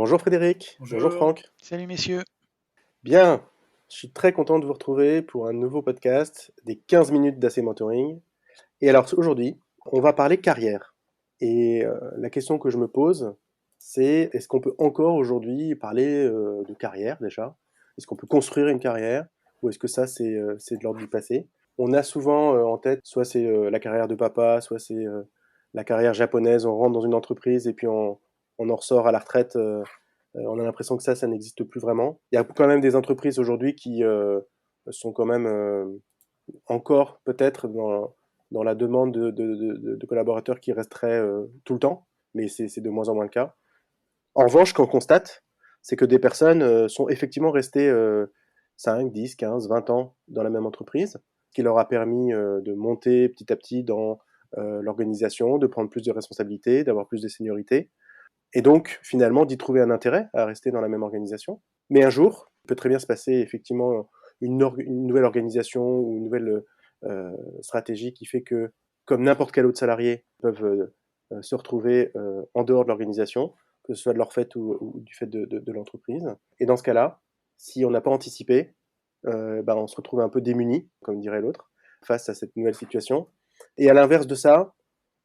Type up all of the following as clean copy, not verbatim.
Bonjour Frédéric, bonjour Bonjour. Franck. Salut messieurs. Bien, je suis très content de vous retrouver pour un nouveau podcast des 15 minutes d'AC Mentoring. Et alors aujourd'hui, on va parler carrière. Et la question que je me pose, c'est est-ce qu'on peut encore aujourd'hui parler de carrière déjà? Est-ce qu'on peut construire une carrière? Ou est-ce que ça c'est de l'ordre du passé? On a souvent en tête, soit c'est la carrière de papa, soit c'est la carrière japonaise, on rentre dans une entreprise et puis on en ressort à la retraite. On a l'impression que ça n'existe plus vraiment. Il y a quand même des entreprises aujourd'hui qui sont quand même encore peut-être dans la demande de collaborateurs qui resteraient tout le temps, mais c'est de moins en moins le cas. En revanche, ce qu'on constate, c'est que des personnes sont effectivement restées 5, 10, 15, 20 ans dans la même entreprise, ce qui leur a permis de monter petit à petit dans l'organisation, de prendre plus de responsabilités, d'avoir plus de seniorité, et donc finalement d'y trouver un intérêt à rester dans la même organisation. Mais un jour, il peut très bien se passer effectivement une nouvelle organisation ou une nouvelle stratégie qui fait que, comme n'importe quel autre salarié, ils peuvent se retrouver en dehors de l'organisation, que ce soit de leur fait ou du fait de l'entreprise. Et dans ce cas-là, si on n'a pas anticipé, on se retrouve un peu démuni, comme dirait l'autre, face à cette nouvelle situation. Et à l'inverse de ça,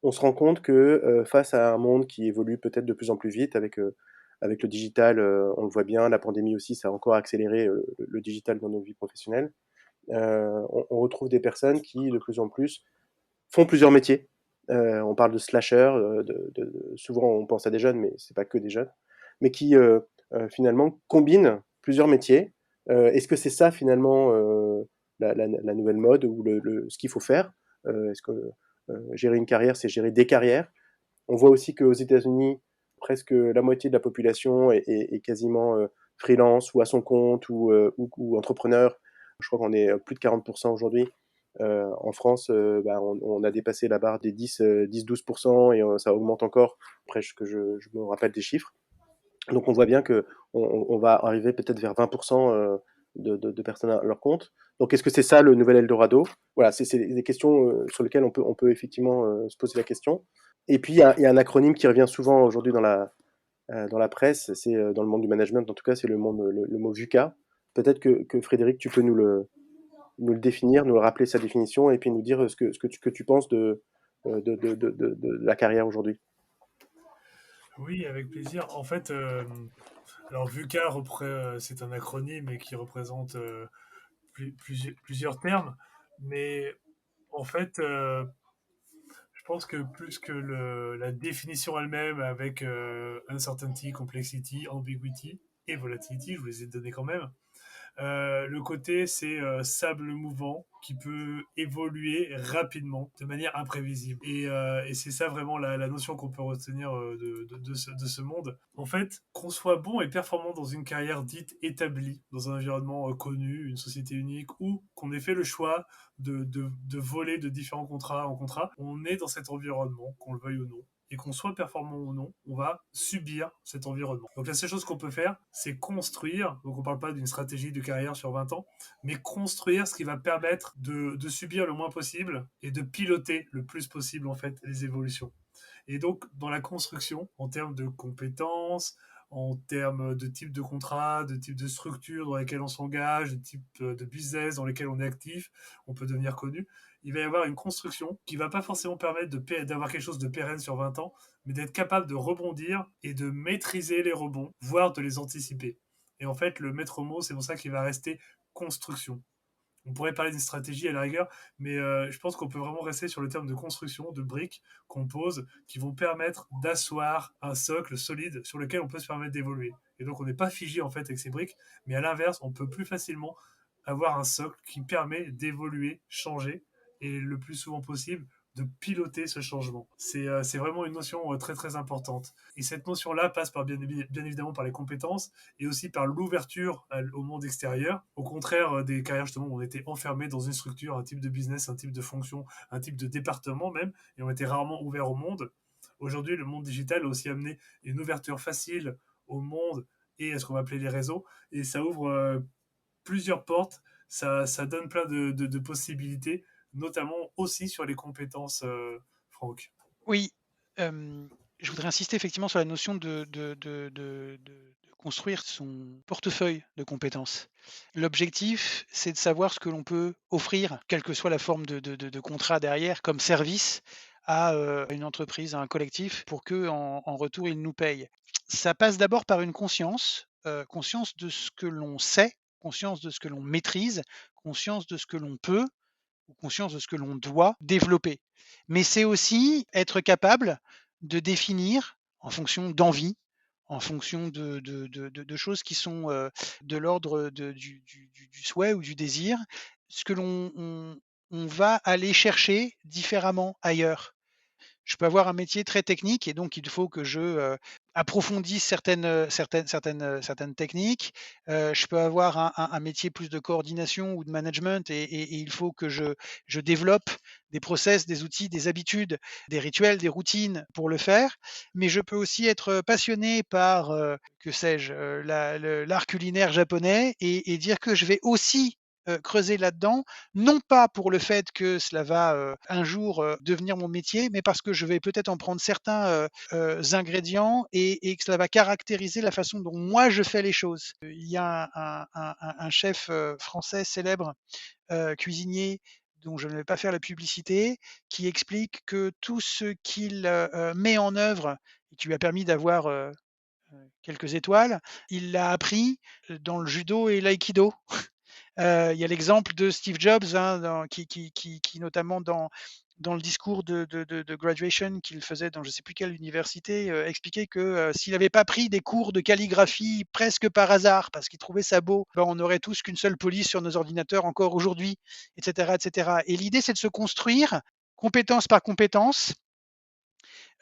on se rend compte que face à un monde qui évolue peut-être de plus en plus vite avec le digital, on le voit bien, la pandémie aussi, ça a encore accéléré le digital dans nos vies professionnelles. On retrouve des personnes qui, de plus en plus, font plusieurs métiers. On parle de slasher, souvent on pense à des jeunes, mais c'est pas que des jeunes, mais qui finalement combinent plusieurs métiers. Est-ce que c'est ça finalement la nouvelle mode ou ce qu'il faut faire? Est-ce que gérer une carrière, c'est gérer des carrières? On voit aussi qu'aux États-Unis, presque la moitié de la population est quasiment freelance ou à son compte ou entrepreneur. Je crois qu'on est plus de 40% aujourd'hui. En France, on a dépassé la barre des 10-12% et ça augmente encore, après que je me rappelle des chiffres. Donc on voit bien que on va arriver peut-être vers 20% de personnes à leur compte. Donc est-ce que c'est ça le nouvel Eldorado? Voilà, c'est des questions sur lesquelles on peut effectivement se poser la question. Et puis il y a un acronyme qui revient souvent aujourd'hui dans la presse, c'est dans le monde du management, en tout cas c'est le mot VUCA. Peut-être que Frédéric, tu peux nous le définir, nous le rappeler sa définition et puis nous dire ce que tu penses de la carrière aujourd'hui. Oui, avec plaisir. En fait, alors VUCA, c'est un acronyme et qui représente plusieurs termes, mais en fait, je pense que plus que la définition elle-même avec uncertainty, complexity, ambiguity et volatility, je vous les ai donnés quand même. Le côté, c'est sable mouvant qui peut évoluer rapidement, de manière imprévisible. Et c'est ça vraiment la notion qu'on peut retenir de ce monde. En fait, qu'on soit bon et performant dans une carrière dite établie, dans un environnement connu, une société unique, ou qu'on ait fait le choix de voler de différents contrats en contrat, on est dans cet environnement, qu'on le veuille ou non, et qu'on soit performant ou non, on va subir cet environnement. Donc la seule chose qu'on peut faire, c'est construire, donc on ne parle pas d'une stratégie de carrière sur 20 ans, mais construire ce qui va permettre de subir le moins possible et de piloter le plus possible en fait les évolutions. Et donc, dans la construction, en termes de compétences, en termes de type de contrat, de type de structure dans lesquelles on s'engage, de type de business dans lesquels on est actif, on peut devenir connu, il va y avoir une construction qui va pas forcément permettre d'avoir quelque chose de pérenne sur 20 ans, mais d'être capable de rebondir et de maîtriser les rebonds, voire de les anticiper. Et en fait, le maître mot, c'est pour ça qu'il va rester construction. On pourrait parler d'une stratégie à la rigueur, mais je pense qu'on peut vraiment rester sur le terme de construction, de briques qu'on pose, qui vont permettre d'asseoir un socle solide sur lequel on peut se permettre d'évoluer. Et donc on n'est pas figé en fait avec ces briques, mais à l'inverse, on peut plus facilement avoir un socle qui permet d'évoluer, changer, et le plus souvent possible, de piloter ce changement. C'est vraiment une notion très très importante. Et cette notion-là passe bien évidemment par les compétences et aussi par l'ouverture au monde extérieur. Au contraire des carrières justement où on était enfermé dans une structure, un type de business, un type de fonction, un type de département même, et on était rarement ouvert au monde. Aujourd'hui, le monde digital a aussi amené une ouverture facile au monde et à ce qu'on va appeler les réseaux, et ça ouvre plusieurs portes, ça donne plein de possibilités, notamment aussi sur les compétences, Franck. Oui, euh, Je voudrais insister effectivement sur la notion de construire son portefeuille de compétences. L'objectif, c'est de savoir ce que l'on peut offrir, quelle que soit la forme de contrat derrière, comme service à une entreprise, à un collectif, pour qu'en retour, ils nous payent. Ça passe d'abord par une conscience de ce que l'on sait, conscience de ce que l'on maîtrise, conscience de ce que l'on peut ou conscience de ce que l'on doit développer. Mais c'est aussi être capable de définir en fonction d'envie, en fonction de choses qui sont de l'ordre du souhait ou du désir, ce que on va aller chercher différemment ailleurs. Je peux avoir un métier très technique et donc il faut que je approfondisse certaines techniques. Je peux avoir un métier plus de coordination ou de management et il faut que je développe des process, des outils, des habitudes, des rituels, des routines pour le faire. Mais je peux aussi être passionné par que sais-je, l'art culinaire japonais et dire que je vais aussi creuser là-dedans, non pas pour le fait que cela va un jour devenir mon métier, mais parce que je vais peut-être en prendre certains ingrédients et que cela va caractériser la façon dont moi je fais les choses. Il y a un chef français célèbre cuisinier dont je ne vais pas faire la publicité, qui explique que tout ce qu'il met en œuvre et qui lui a permis d'avoir quelques étoiles, il l'a appris dans le judo et l'aïkido. Il y a l'exemple de Steve Jobs, hein, qui notamment dans le discours de graduation qu'il faisait dans je ne sais plus quelle université, expliquait que s'il n'avait pas pris des cours de calligraphie presque par hasard, parce qu'il trouvait ça beau, ben, on n'aurait tous qu'une seule police sur nos ordinateurs encore aujourd'hui, et cetera, et cetera. Et l'idée, c'est de se construire compétence par compétence,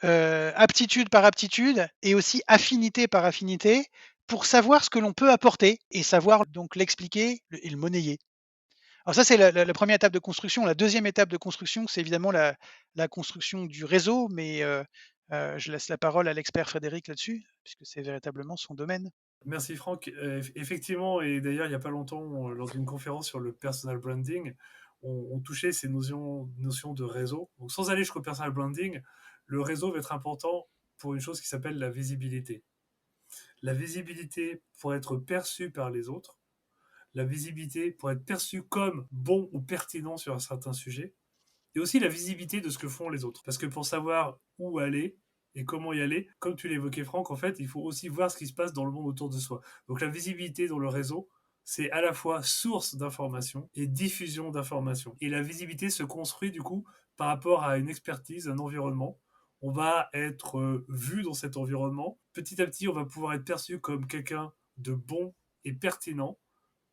aptitude par aptitude et aussi affinité par affinité pour savoir ce que l'on peut apporter et savoir donc l'expliquer et le monnayer. Alors ça, c'est la première étape de construction. La deuxième étape de construction, c'est évidemment la construction du réseau, mais je laisse la parole à l'expert Frédéric là-dessus, puisque c'est véritablement son domaine. Merci Franck. Effectivement, et d'ailleurs, il n'y a pas longtemps, lors d'une conférence sur le personal branding, on touchait ces notions de réseau. Donc, sans aller jusqu'au personal branding, le réseau va être important pour une chose qui s'appelle la visibilité. La visibilité pour être perçu par les autres, la visibilité pour être perçu comme bon ou pertinent sur un certain sujet, et aussi la visibilité de ce que font les autres. Parce que pour savoir où aller et comment y aller, comme tu l'évoquais Franck, en fait, il faut aussi voir ce qui se passe dans le monde autour de soi. Donc la visibilité dans le réseau, c'est à la fois source d'information et diffusion d'information. Et la visibilité se construit du coup par rapport à une expertise, un environnement. On va être vu dans cet environnement. Petit à petit, on va pouvoir être perçu comme quelqu'un de bon et pertinent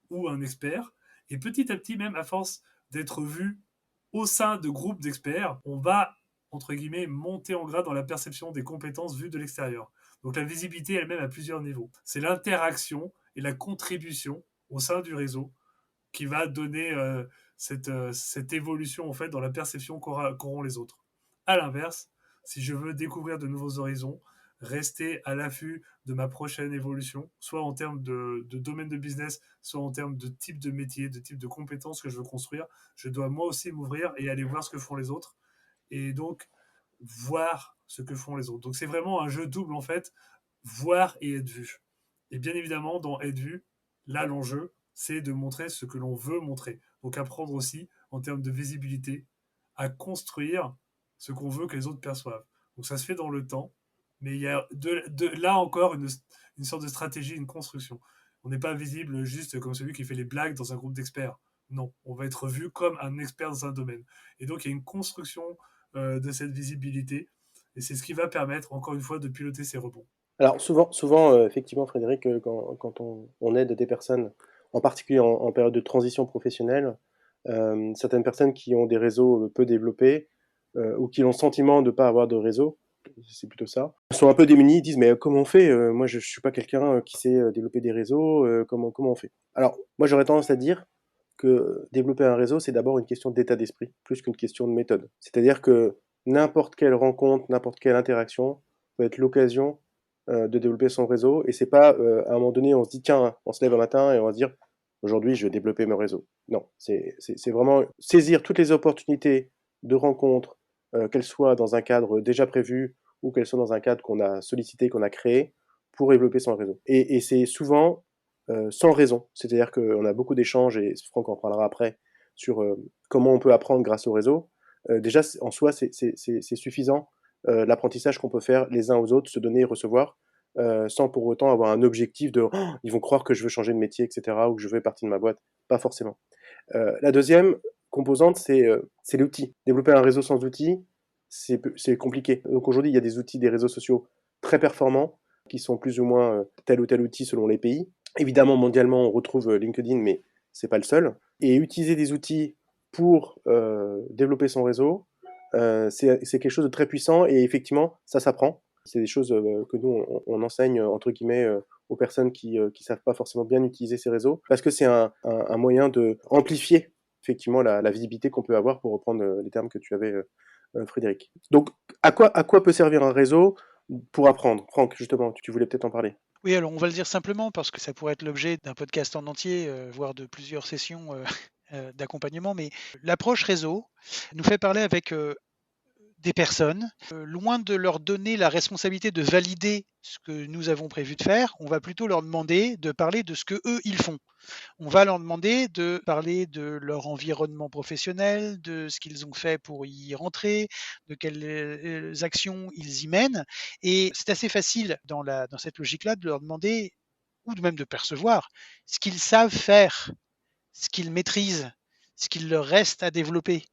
ou un expert. Et petit à petit, même à force d'être vu au sein de groupes d'experts, on va, entre guillemets, monter en grade dans la perception des compétences vues de l'extérieur. Donc la visibilité elle-même à plusieurs niveaux. C'est l'interaction et la contribution au sein du réseau qui va donner cette évolution en fait dans la perception qu'auront les autres. À l'inverse, si je veux découvrir de nouveaux horizons, rester à l'affût de ma prochaine évolution, soit en termes de domaine de business, soit en termes de type de métier, de type de compétences que je veux construire, je dois moi aussi m'ouvrir et aller voir ce que font les autres, et donc voir ce que font les autres. Donc c'est vraiment un jeu double en fait, voir et être vu. Et bien évidemment, dans être vu, là l'enjeu, c'est de montrer ce que l'on veut montrer. Donc apprendre aussi, en termes de visibilité, à construire ce qu'on veut que les autres perçoivent. Donc ça se fait dans le temps, mais il y a là encore une sorte de stratégie, une construction. On n'est pas visible juste comme celui qui fait les blagues dans un groupe d'experts. Non, on va être vu comme un expert dans un domaine. Et donc il y a une construction de cette visibilité, et c'est ce qui va permettre, encore une fois, de piloter ces rebonds. Alors souvent, effectivement, Frédéric, quand on aide des personnes, en particulier en période de transition professionnelle, certaines personnes qui ont des réseaux peu développés ou qui ont le sentiment de ne pas avoir de réseau, c'est plutôt ça, sont un peu démunis, ils disent mais comment on fait? Moi je suis pas quelqu'un qui sait développer des réseaux, comment on fait? Alors moi j'aurais tendance à dire que développer un réseau c'est d'abord une question d'état d'esprit plus qu'une question de méthode. C'est-à-dire que n'importe quelle rencontre, n'importe quelle interaction peut être l'occasion de développer son réseau. Et c'est pas à un moment donné, on se dit, tiens, on se lève un matin et on va se dire, aujourd'hui, je vais développer mon réseau. Non, c'est vraiment saisir toutes les opportunités de rencontres, qu'elles soient dans un cadre déjà prévu ou qu'elles sont dans un cadre qu'on a sollicité, qu'on a créé pour développer son réseau. Et c'est souvent sans raison. C'est-à-dire qu'on a beaucoup d'échanges, et Franck en parlera après, sur comment on peut apprendre grâce au réseau. Déjà, en soi, c'est suffisant l'apprentissage qu'on peut faire les uns aux autres, se donner et recevoir, sans pour autant avoir un objectif de ils vont croire que je veux changer de métier, etc., ou que je veux partir de ma boîte. Pas forcément. La deuxième composante, c'est l'outil. Développer un réseau sans outils, c'est compliqué. Donc aujourd'hui, il y a des outils, des réseaux sociaux très performants, qui sont plus ou moins tel ou tel outil selon les pays. Évidemment, mondialement, on retrouve LinkedIn, mais c'est pas le seul. Et utiliser des outils pour développer son réseau, c'est quelque chose de très puissant, et effectivement, ça s'apprend. C'est des choses que nous, on enseigne, entre guillemets, aux personnes qui savent pas forcément bien utiliser ces réseaux, parce que c'est un moyen de amplifier effectivement la visibilité qu'on peut avoir, pour reprendre les termes que tu avais, Frédéric. Donc, à quoi peut servir un réseau pour apprendre? Franck, justement, tu voulais peut-être en parler. Oui, alors on va le dire simplement parce que ça pourrait être l'objet d'un podcast en entier, voire de plusieurs sessions d'accompagnement, mais l'approche réseau nous fait parler avec des personnes, loin de leur donner la responsabilité de valider ce que nous avons prévu de faire, on va plutôt leur demander de parler de ce que eux ils font. On va leur demander de parler de leur environnement professionnel, de ce qu'ils ont fait pour y rentrer, de quelles actions ils y mènent. Et c'est assez facile dans cette logique-là de leur demander, ou de même de percevoir, ce qu'ils savent faire, ce qu'ils maîtrisent, ce qu'il leur reste à développer.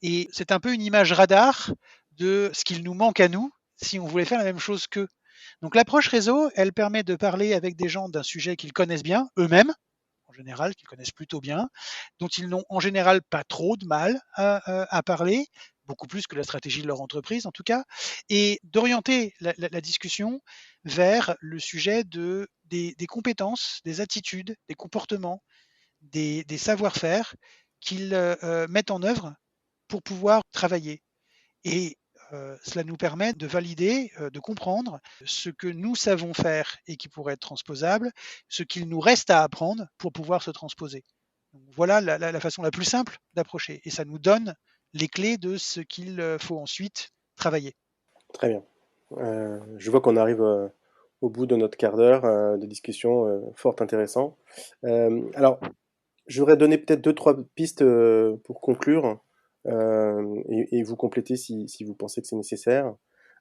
Et c'est un peu une image radar de ce qu'il nous manque à nous si on voulait faire la même chose qu'eux. Donc l'approche réseau, elle permet de parler avec des gens d'un sujet qu'ils connaissent bien, eux-mêmes, en général, qu'ils connaissent plutôt bien, dont ils n'ont en général pas trop de mal à parler, beaucoup plus que la stratégie de leur entreprise en tout cas, et d'orienter la discussion vers le sujet des compétences, des attitudes, des comportements, des savoir-faire qu'ils mettent en œuvre pour pouvoir travailler. Et cela nous permet de valider, de comprendre ce que nous savons faire et qui pourrait être transposable, ce qu'il nous reste à apprendre pour pouvoir se transposer. Donc, voilà la façon la plus simple d'approcher. Et ça nous donne les clés de ce qu'il faut ensuite travailler. Très bien. Je vois qu'on arrive au bout de notre quart d'heure de discussion fort intéressant. Alors, j'aurais donné peut-être deux, trois pistes pour conclure, et vous compléter si vous pensez que c'est nécessaire.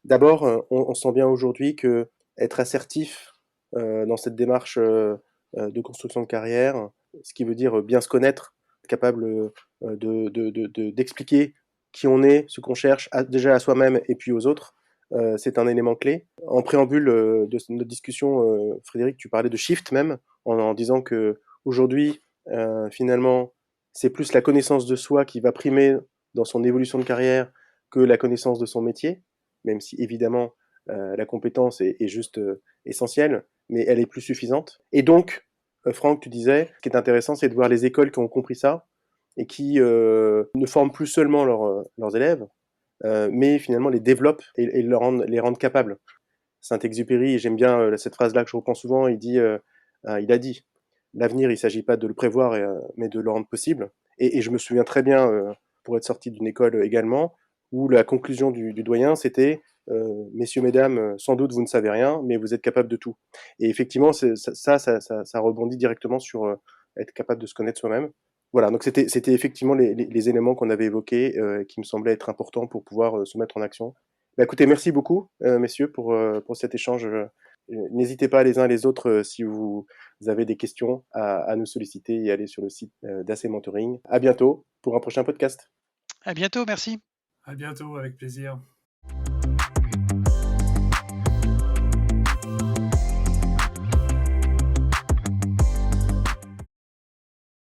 D'abord, on sent bien aujourd'hui que être assertif dans cette démarche de construction de carrière, ce qui veut dire bien se connaître, être capable d'expliquer qui on est, ce qu'on cherche, déjà à soi-même et puis aux autres, c'est un élément clé. En préambule de notre discussion, Frédéric, tu parlais de shift même, en disant que aujourd'hui, finalement, c'est plus la connaissance de soi qui va primer dans son évolution de carrière que la connaissance de son métier, même si évidemment la compétence est juste essentielle, mais elle est plus suffisante. Et donc, Franck, tu disais, ce qui est intéressant, c'est de voir les écoles qui ont compris ça et qui ne forment plus seulement leurs élèves, mais finalement les développent et les rendent capables. Saint-Exupéry, j'aime bien cette phrase-là que je reprends souvent, il a dit, l'avenir, il ne s'agit pas de le prévoir, mais de le rendre possible. Et je me souviens très bien, pour être sorti d'une école également, où la conclusion du doyen, c'était messieurs, mesdames, sans doute vous ne savez rien, mais vous êtes capables de tout. Et effectivement, ça rebondit directement sur être capable de se connaître soi-même. Voilà, donc c'était effectivement les éléments qu'on avait évoqués, qui me semblaient être importants pour pouvoir se mettre en action. Bah, écoutez, merci beaucoup, messieurs, pour cet échange. N'hésitez pas les uns les autres, si vous avez des questions, à nous solliciter et aller sur le site d'AC Mentoring. À bientôt pour un prochain podcast. À bientôt, merci. À bientôt, avec plaisir.